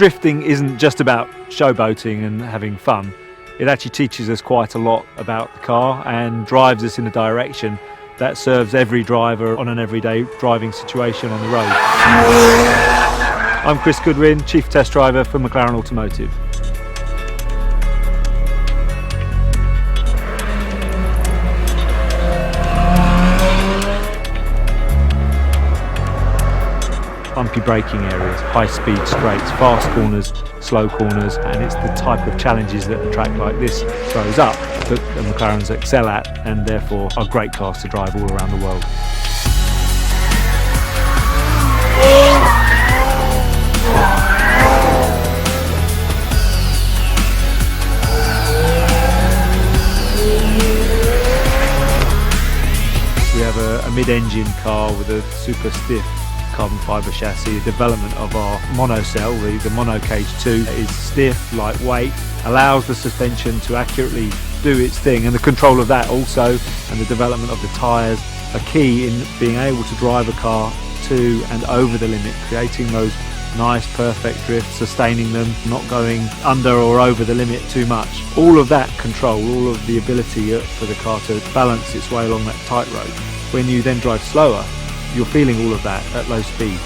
drifting isn't just about showboating and having fun. It actually teaches us quite a lot about the car and drives us in a direction that serves every driver on an everyday driving situation on the road. I'm Chris Goodwin, Chief Test Driver for McLaren Automotive. Bumpy braking areas, high-speed straights, fast corners, slow corners, and it's the type of challenges that a track like this throws up that the McLarens excel at and therefore are great cars to drive all around the world. We have a mid-engine car with a super stiff carbon fibre chassis. The development of our monocell, the monocage 2, is stiff, lightweight, allows the suspension to accurately do its thing, and the control of that also, and the development of the tyres are key in being able to drive a car to and over the limit, creating those nice perfect drifts, sustaining them, not going under or over the limit too much. All of that control, all of the ability for the car to balance its way along that tightrope. When you then drive slower, you're feeling all of that at low speed.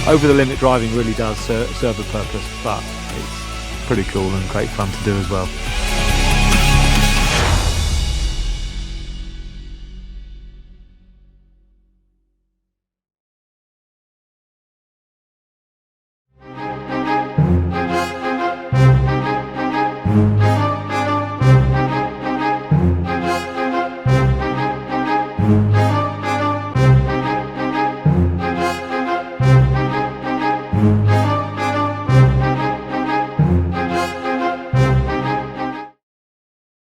Over the limit driving really does serve a purpose, but it's pretty cool and great fun to do as well.